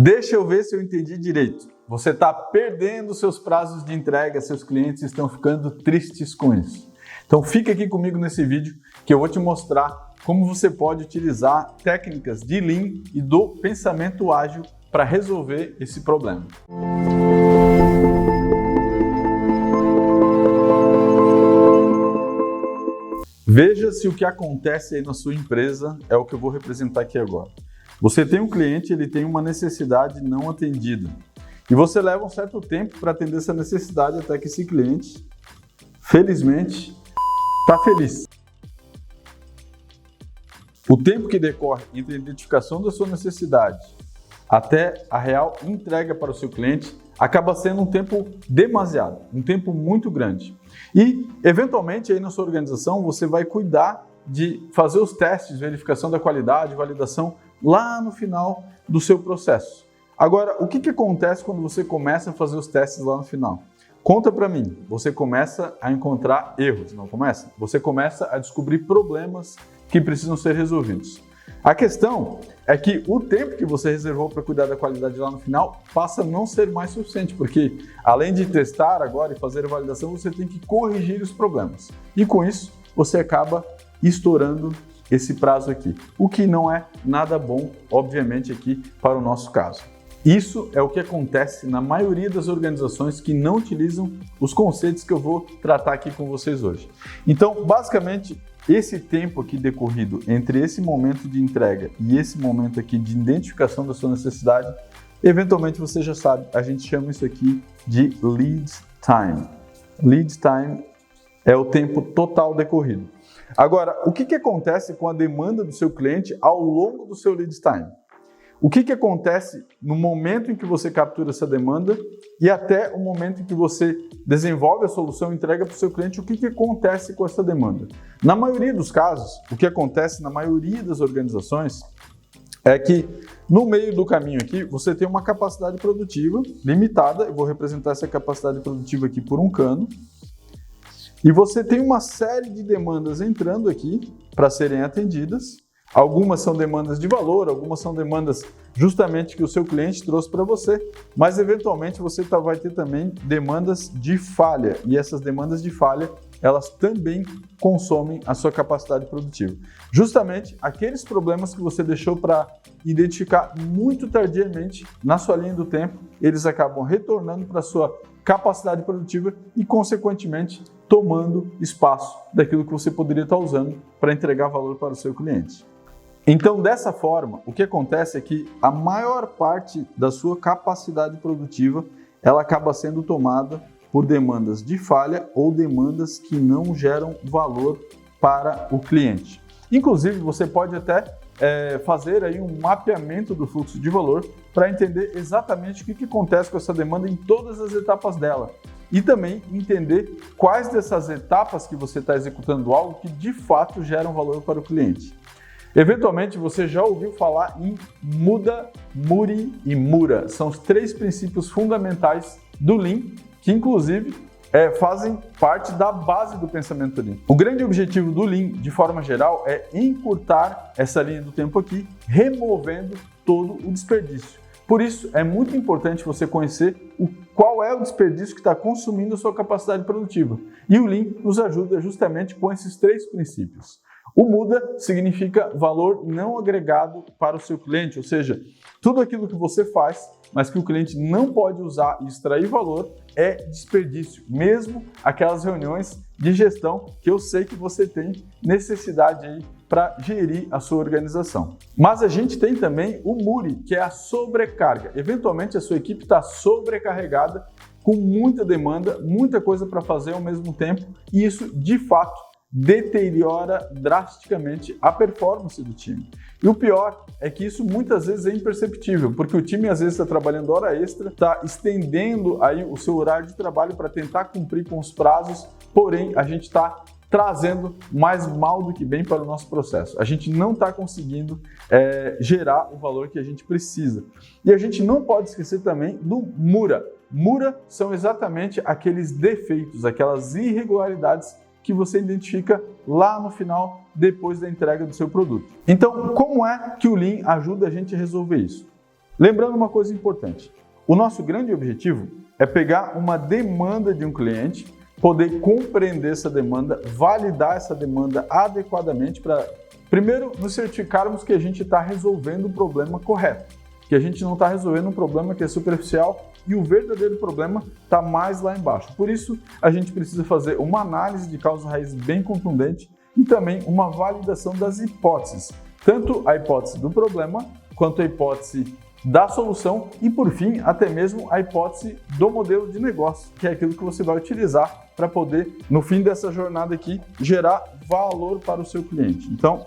Deixa eu ver se eu entendi direito. Você está perdendo seus prazos de entrega, seus clientes estão ficando tristes com isso. Então fica aqui comigo nesse vídeo que eu vou te mostrar como você pode utilizar técnicas de Lean e do pensamento ágil para resolver esse problema. Veja se o que acontece aí na sua empresa é o que eu vou representar aqui agora. Você tem um cliente, ele tem uma necessidade não atendida. E você leva um certo tempo para atender essa necessidade até que esse cliente, felizmente, está feliz. O tempo que decorre entre a identificação da sua necessidade até a real entrega para o seu cliente acaba sendo um tempo demasiado, um tempo muito grande. E, eventualmente, aí na sua organização, você vai cuidar de fazer os testes, verificação da qualidade, validação, lá no final do seu processo. Agora, o que acontece quando você começa a fazer os testes lá no final? Conta para mim, você começa a encontrar erros, não começa? Você começa a descobrir problemas que precisam ser resolvidos. A questão é que o tempo que você reservou para cuidar da qualidade lá no final passa a não ser mais suficiente, porque além de testar agora e fazer a validação, você tem que corrigir os problemas. E com isso, você acaba estourando esse prazo aqui, o que não é nada bom, obviamente, aqui para o nosso caso. Isso é o que acontece na maioria das organizações que não utilizam os conceitos que eu vou tratar aqui com vocês hoje. Então, basicamente, esse tempo aqui decorrido entre esse momento de entrega e esse momento aqui de identificação da sua necessidade, eventualmente você já sabe, a gente chama isso aqui de lead time. Lead time é o tempo total decorrido. Agora, o que acontece com a demanda do seu cliente ao longo do seu lead time? O que acontece no momento em que você captura essa demanda e até o momento em que você desenvolve a solução e entrega para o seu cliente, o que acontece com essa demanda? Na maioria dos casos, o que acontece na maioria das organizações é que no meio do caminho aqui você tem uma capacidade produtiva limitada, eu vou representar essa capacidade produtiva aqui por um cano, e você tem uma série de demandas entrando aqui para serem atendidas. Algumas são demandas de valor, algumas são demandas justamente que o seu cliente trouxe para você, mas eventualmente você vai ter também demandas de falha, e essas demandas de falha, elas também consomem a sua capacidade produtiva. Justamente aqueles problemas que você deixou para identificar muito tardiamente na sua linha do tempo, eles acabam retornando para a sua capacidade produtiva e, consequentemente, tomando espaço daquilo que você poderia estar usando para entregar valor para o seu cliente. Então, dessa forma, o que acontece é que a maior parte da sua capacidade produtiva, ela acaba sendo tomada por demandas de falha ou demandas que não geram valor para o cliente. Inclusive, você pode até fazer aí um mapeamento do fluxo de valor para entender exatamente o que acontece com essa demanda em todas as etapas dela. E também entender quais dessas etapas que você está executando algo que de fato geram valor para o cliente. Eventualmente, você já ouviu falar em Muda, Muri e Mura. São os 3 princípios fundamentais do Lean, que inclusive fazem parte da base do pensamento Lean. O grande objetivo do Lean, de forma geral, é encurtar essa linha do tempo aqui, removendo todo o desperdício. Por isso, é muito importante você conhecer qual é o desperdício que está consumindo a sua capacidade produtiva. E o Lean nos ajuda justamente com esses 3 princípios. O Muda significa valor não agregado para o seu cliente, ou seja, tudo aquilo que você faz, mas que o cliente não pode usar e extrair valor, é desperdício. Mesmo aquelas reuniões de gestão que eu sei que você tem necessidade aí para gerir a sua organização. Mas a gente tem também o Muri, que é a sobrecarga. Eventualmente a sua equipe está sobrecarregada, com muita demanda, muita coisa para fazer ao mesmo tempo, e isso de fato deteriora drasticamente a performance do time. E o pior é que isso muitas vezes é imperceptível, porque o time às vezes está trabalhando hora extra, está estendendo aí o seu horário de trabalho para tentar cumprir com os prazos, porém a gente está trazendo mais mal do que bem para o nosso processo. A gente não está conseguindo gerar o valor que a gente precisa. E a gente não pode esquecer também do Mura. Mura são exatamente aqueles defeitos, aquelas irregularidades que você identifica lá no final, depois da entrega do seu produto. Então, como é que o Lean ajuda a gente a resolver isso? Lembrando uma coisa importante, o nosso grande objetivo é pegar uma demanda de um cliente, poder compreender essa demanda, validar essa demanda adequadamente para, primeiro, nos certificarmos que a gente está resolvendo o problema correto, que a gente não está resolvendo um problema que é superficial e o verdadeiro problema está mais lá embaixo. Por isso, a gente precisa fazer uma análise de causa-raiz bem contundente e também uma validação das hipóteses, tanto a hipótese do problema quanto a hipótese da solução e, por fim, até mesmo a hipótese do modelo de negócio, que é aquilo que você vai utilizar para poder, no fim dessa jornada aqui, gerar valor para o seu cliente. Então,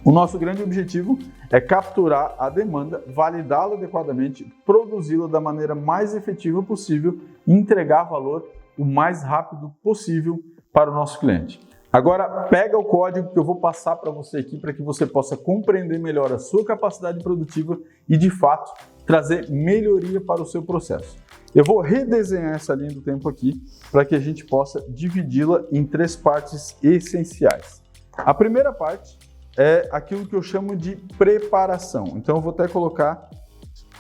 o nosso grande objetivo é capturar a demanda, validá-la adequadamente, produzi-la da maneira mais efetiva possível e entregar valor o mais rápido possível para o nosso cliente. Agora, pega o código que eu vou passar para você aqui para que você possa compreender melhor a sua capacidade produtiva e, de fato, trazer melhoria para o seu processo. Eu vou redesenhar essa linha do tempo aqui para que a gente possa dividi-la em 3 partes essenciais. A primeira parte é aquilo que eu chamo de preparação. Então, eu vou até colocar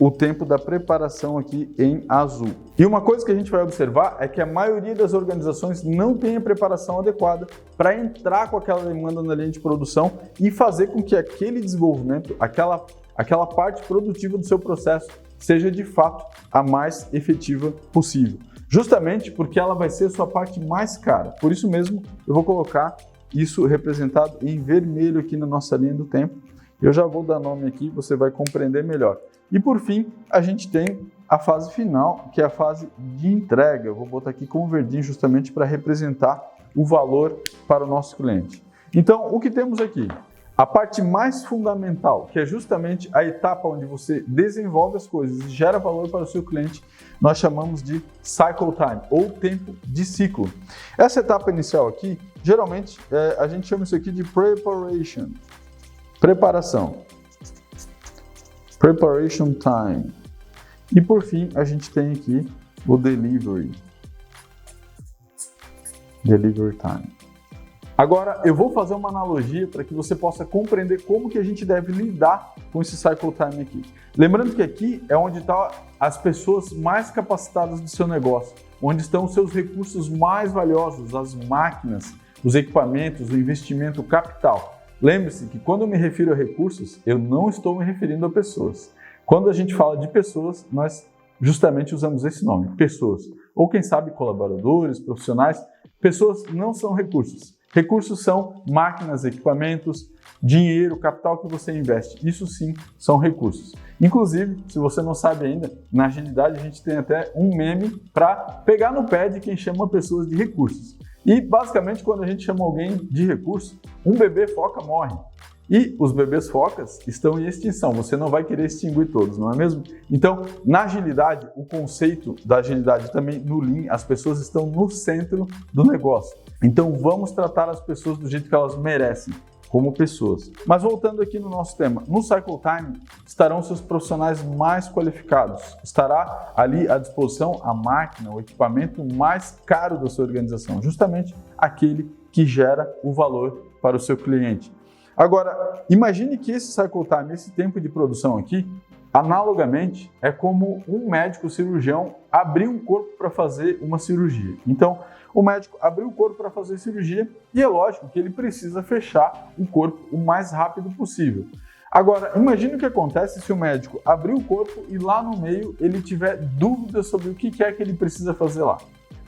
o tempo da preparação aqui em azul. E uma coisa que a gente vai observar é que a maioria das organizações não tem a preparação adequada para entrar com aquela demanda na linha de produção e fazer com que aquele desenvolvimento, aquela parte produtiva do seu processo seja de fato a mais efetiva possível. Justamente porque ela vai ser a sua parte mais cara. Por isso mesmo, eu vou colocar isso representado em vermelho aqui na nossa linha do tempo. Eu já vou dar nome aqui, você vai compreender melhor. E por fim, a gente tem a fase final, que é a fase de entrega. Eu vou botar aqui com verdinho justamente para representar o valor para o nosso cliente. Então, o que temos aqui? A parte mais fundamental, que é justamente a etapa onde você desenvolve as coisas e gera valor para o seu cliente, nós chamamos de cycle time, ou tempo de ciclo. Essa etapa inicial aqui, geralmente, a gente chama isso aqui de preparation. Preparação. Preparation time. E por fim, a gente tem aqui o delivery. Delivery time. Agora, eu vou fazer uma analogia para que você possa compreender como que a gente deve lidar com esse cycle time aqui. Lembrando que aqui é onde estão as pessoas mais capacitadas do seu negócio, onde estão os seus recursos mais valiosos, as máquinas, os equipamentos, o investimento, o capital. Lembre-se que quando eu me refiro a recursos, eu não estou me referindo a pessoas. Quando a gente fala de pessoas, nós justamente usamos esse nome, pessoas. Ou quem sabe colaboradores, profissionais. Pessoas não são recursos. Recursos são máquinas, equipamentos, dinheiro, capital que você investe. Isso sim são recursos. Inclusive, se você não sabe ainda, na agilidade a gente tem até um meme para pegar no pé de quem chama pessoas de recursos. E basicamente quando a gente chama alguém de recurso, um bebê foca morre. E os bebês focas estão em extinção, você não vai querer extinguir todos, não é mesmo? Então, na agilidade, o conceito da agilidade também no Lean, as pessoas estão no centro do negócio. Então, vamos tratar as pessoas do jeito que elas merecem, como pessoas. Mas voltando aqui no nosso tema, no Cycle Time estarão seus profissionais mais qualificados, estará ali à disposição a máquina, o equipamento mais caro da sua organização, justamente aquele que gera o valor para o seu cliente. Agora, imagine que esse cycle time, esse tempo de produção aqui, analogamente, é como um médico cirurgião abrir um corpo para fazer uma cirurgia. Então, o médico abriu o corpo para fazer cirurgia e é lógico que ele precisa fechar o corpo o mais rápido possível. Agora, imagine o que acontece se o médico abrir o corpo e lá no meio ele tiver dúvidas sobre o que é que ele precisa fazer lá.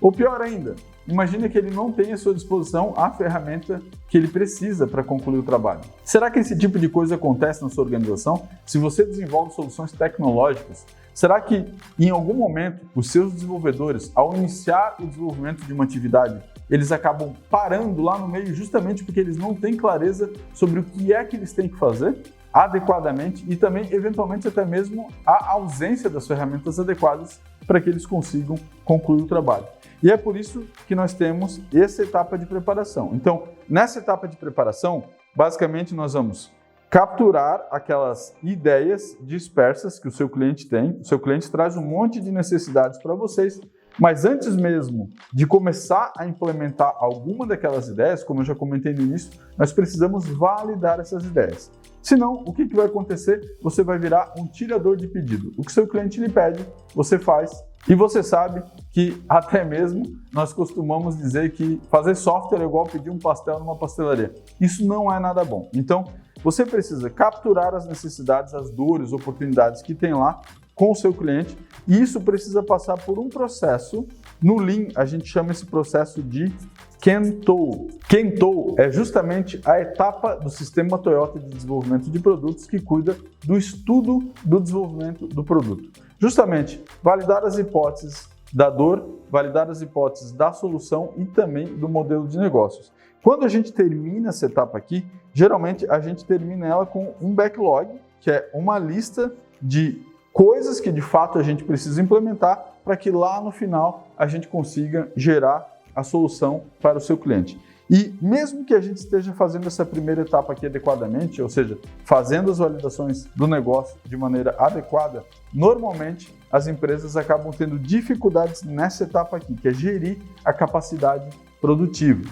Ou pior ainda, imagine que ele não tem à sua disposição a ferramenta que ele precisa para concluir o trabalho. Será que esse tipo de coisa acontece na sua organização? Se você desenvolve soluções tecnológicas, será que em algum momento os seus desenvolvedores, ao iniciar o desenvolvimento de uma atividade, eles acabam parando lá no meio justamente porque eles não têm clareza sobre o que é que eles têm que fazer adequadamente e também, eventualmente, até mesmo a ausência das ferramentas adequadas para que eles consigam concluir o trabalho. E é por isso que nós temos essa etapa de preparação. Então, nessa etapa de preparação, basicamente nós vamos capturar aquelas ideias dispersas que o seu cliente tem. O seu cliente traz um monte de necessidades para vocês. Mas antes mesmo de começar a implementar alguma daquelas ideias, como eu já comentei no início, nós precisamos validar essas ideias. Senão, o que vai acontecer? Você vai virar um tirador de pedido. O que seu cliente lhe pede, você faz. E você sabe que até mesmo nós costumamos dizer que fazer software é igual pedir um pastel numa pastelaria. Isso não é nada bom. Então, você precisa capturar as necessidades, as dores, oportunidades que tem lá com o seu cliente, e isso precisa passar por um processo. No Lean, a gente chama esse processo de Kento. Kento é justamente a etapa do sistema Toyota de desenvolvimento de produtos que cuida do estudo do desenvolvimento do produto. Justamente, validar as hipóteses da dor, validar as hipóteses da solução e também do modelo de negócios. Quando a gente termina essa etapa aqui, geralmente a gente termina ela com um backlog, que é uma lista de coisas que de fato a gente precisa implementar para que lá no final a gente consiga gerar a solução para o seu cliente. E mesmo que a gente esteja fazendo essa primeira etapa aqui adequadamente, ou seja, fazendo as validações do negócio de maneira adequada, normalmente as empresas acabam tendo dificuldades nessa etapa aqui, que é gerir a capacidade produtiva.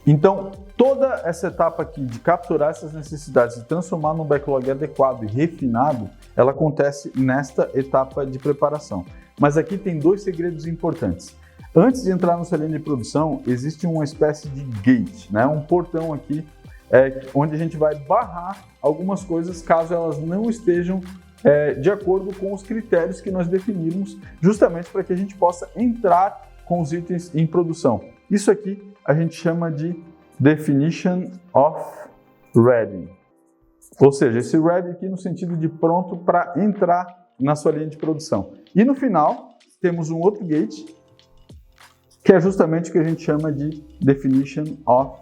Então, toda essa etapa aqui de capturar essas necessidades e transformar num backlog adequado e refinado, ela acontece nesta etapa de preparação. Mas aqui tem dois segredos importantes. Antes de entrar no sua linha de produção, existe uma espécie de gate, né? Um portão aqui, onde a gente vai barrar algumas coisas caso elas não estejam de acordo com os critérios que nós definimos, justamente para que a gente possa entrar com os itens em produção. Isso aqui a gente chama de Definition of Ready. Ou seja, esse ready aqui no sentido de pronto para entrar na sua linha de produção. E no final, temos um outro gate, que é justamente o que a gente chama de Definition of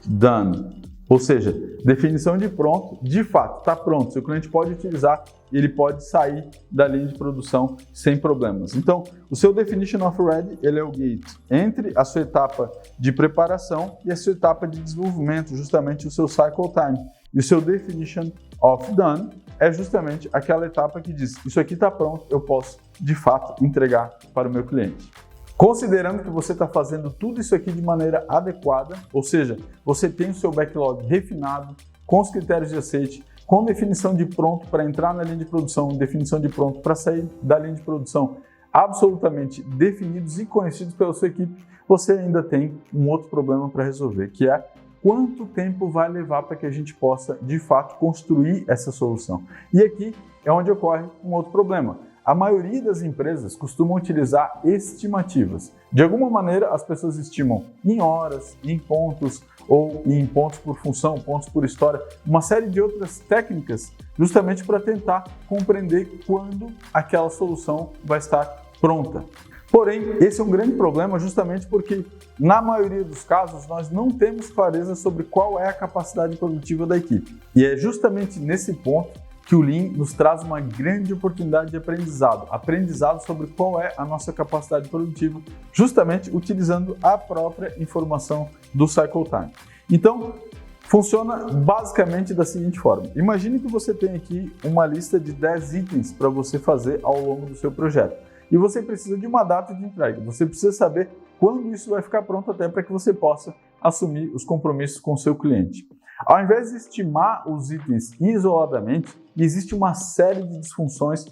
Done. Ou seja, definição de pronto, de fato, está pronto. Seu cliente pode utilizar e ele pode sair da linha de produção sem problemas. Então, o seu Definition of Ready, ele é o gate entre a sua etapa de preparação e a sua etapa de desenvolvimento, justamente o seu cycle time. E o seu Definition of Done é justamente aquela etapa que diz, isso aqui está pronto, eu posso, de fato, entregar para o meu cliente. Considerando que você está fazendo tudo isso aqui de maneira adequada, ou seja, você tem o seu backlog refinado, com os critérios de aceite, com definição de pronto para entrar na linha de produção, definição de pronto para sair da linha de produção, absolutamente definidos e conhecidos pela sua equipe, você ainda tem um outro problema para resolver, que é quanto tempo vai levar para que a gente possa, de fato, construir essa solução. E aqui é onde ocorre um outro problema. A maioria das empresas costumam utilizar estimativas. De alguma maneira, as pessoas estimam em horas, em pontos, ou em pontos por função, pontos por história, uma série de outras técnicas, justamente para tentar compreender quando aquela solução vai estar pronta. Porém, esse é um grande problema justamente porque, na maioria dos casos, nós não temos clareza sobre qual é a capacidade produtiva da equipe. E é justamente nesse ponto que o Lean nos traz uma grande oportunidade de aprendizado sobre qual é a nossa capacidade produtiva, justamente utilizando a própria informação do Cycle Time. Então, funciona basicamente da seguinte forma. Imagine que você tem aqui uma lista de 10 itens para você fazer ao longo do seu projeto. E você precisa de uma data de entrega. Você precisa saber quando isso vai ficar pronto até para que você possa assumir os compromissos com o seu cliente. Ao invés de estimar os itens isoladamente, existe uma série de disfunções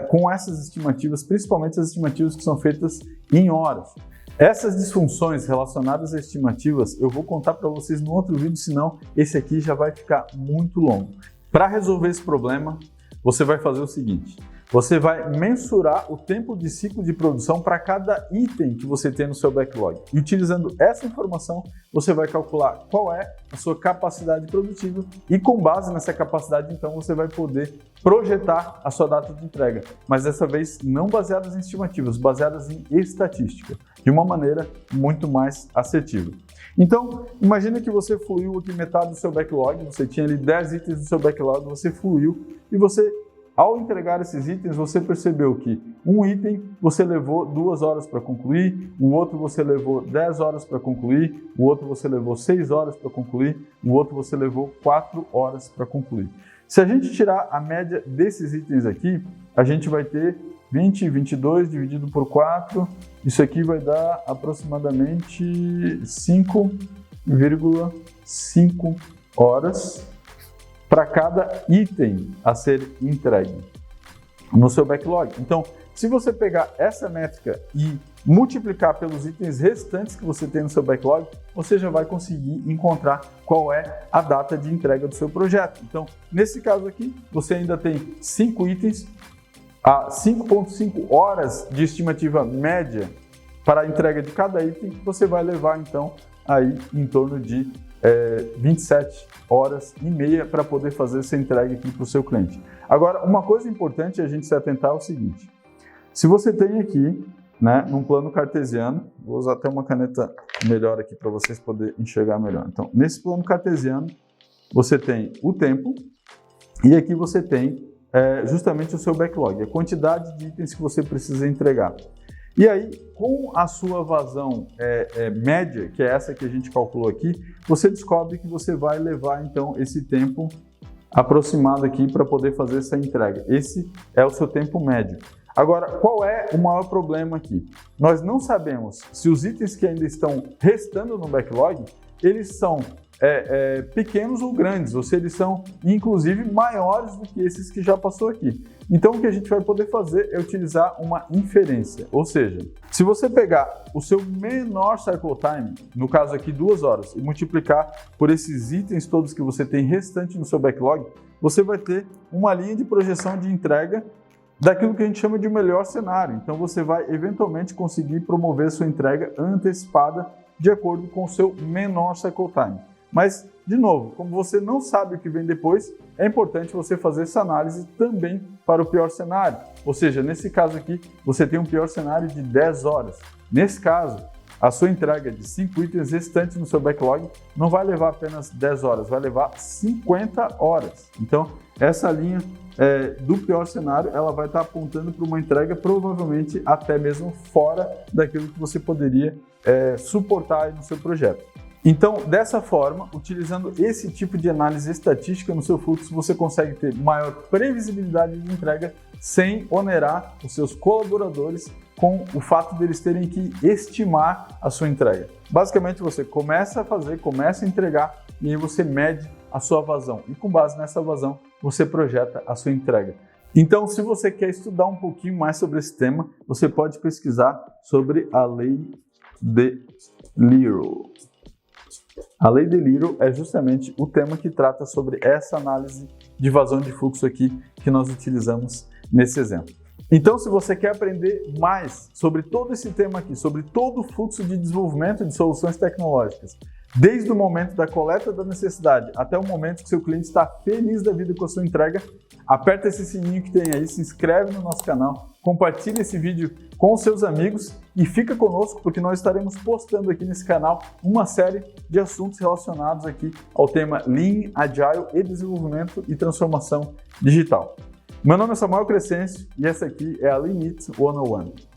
com essas estimativas, principalmente as estimativas que são feitas em horas. Essas disfunções relacionadas a estimativas eu vou contar para vocês no outro vídeo, senão esse aqui já vai ficar muito longo. Para resolver esse problema, você vai fazer o seguinte. Você vai mensurar o tempo de ciclo de produção para cada item que você tem no seu backlog. E utilizando essa informação, você vai calcular qual é a sua capacidade produtiva e com base nessa capacidade, então, você vai poder projetar a sua data de entrega. Mas dessa vez não baseadas em estimativas, baseadas em estatística, de uma maneira muito mais assertiva. Então, imagine que você fluiu aqui metade do seu backlog, você tinha ali 10 itens do seu backlog, você fluiu e você... Ao entregar esses itens, você percebeu que um item você levou 2 horas para concluir, o outro você levou 10 horas para concluir, o outro você levou 6 horas para concluir, o outro você levou 4 horas para concluir. Se a gente tirar a média desses itens aqui, a gente vai ter 20, 22 dividido por 4, isso aqui vai dar aproximadamente 5,5 horas para cada item a ser entregue no seu backlog. Então, se você pegar essa métrica e multiplicar pelos itens restantes que você tem no seu backlog, você já vai conseguir encontrar qual é a data de entrega do seu projeto. Então, nesse caso aqui, você ainda tem 5 itens, a 5,5 horas de estimativa média para a entrega de cada item, você vai levar então aí em torno de 27 horas e meia para poder fazer essa entrega aqui para o seu cliente. Agora, uma coisa importante a gente se atentar é o seguinte: se você tem aqui, né, num plano cartesiano, vou usar até uma caneta melhor aqui para vocês poderem enxergar melhor. Então, nesse plano cartesiano, você tem o tempo e aqui você tem justamente o seu backlog, a quantidade de itens que você precisa entregar. E aí, com a sua vazão média, que é essa que a gente calculou aqui, você descobre que você vai levar então esse tempo aproximado aqui para poder fazer essa entrega. Esse é o seu tempo médio. Agora, qual é o maior problema aqui? Nós não sabemos se os itens que ainda estão restando no backlog, eles são pequenos ou grandes, ou se eles são, inclusive, maiores do que esses que já passou aqui. Então, o que a gente vai poder fazer é utilizar uma inferência, ou seja, se você pegar o seu menor cycle time, no caso aqui 2 horas, e multiplicar por esses itens todos que você tem restante no seu backlog, você vai ter uma linha de projeção de entrega daquilo que a gente chama de melhor cenário. Então, você vai eventualmente conseguir promover sua entrega antecipada de acordo com o seu menor cycle time. Mas, de novo, como você não sabe o que vem depois, é importante você fazer essa análise também para o pior cenário. Ou seja, nesse caso aqui, você tem um pior cenário de 10 horas. Nesse caso, a sua entrega de 5 itens restantes no seu backlog não vai levar apenas 10 horas, vai levar 50 horas. Então, essa linha do pior cenário, ela vai estar apontando para uma entrega provavelmente até mesmo fora daquilo que você poderia suportar aí no seu projeto. Então, dessa forma, utilizando esse tipo de análise estatística no seu fluxo, você consegue ter maior previsibilidade de entrega sem onerar os seus colaboradores com o fato deles terem que estimar a sua entrega. Basicamente, você começa a fazer, começa a entregar e aí você mede a sua vazão. E com base nessa vazão, você projeta a sua entrega. Então, se você quer estudar um pouquinho mais sobre esse tema, você pode pesquisar sobre a Lei de Little. A Lei de Little é justamente o tema que trata sobre essa análise de vazão de fluxo aqui que nós utilizamos nesse exemplo. Então, se você quer aprender mais sobre todo esse tema aqui, sobre todo o fluxo de desenvolvimento de soluções tecnológicas, desde o momento da coleta da necessidade até o momento que seu cliente está feliz da vida com a sua entrega, aperta esse sininho que tem aí, se inscreve no nosso canal, compartilha esse vídeo com os seus amigos e fica conosco porque nós estaremos postando aqui nesse canal uma série de assuntos relacionados aqui ao tema Lean, Agile e desenvolvimento e transformação digital. Meu nome é Samuel Crescencio e essa aqui é a Lean It 101.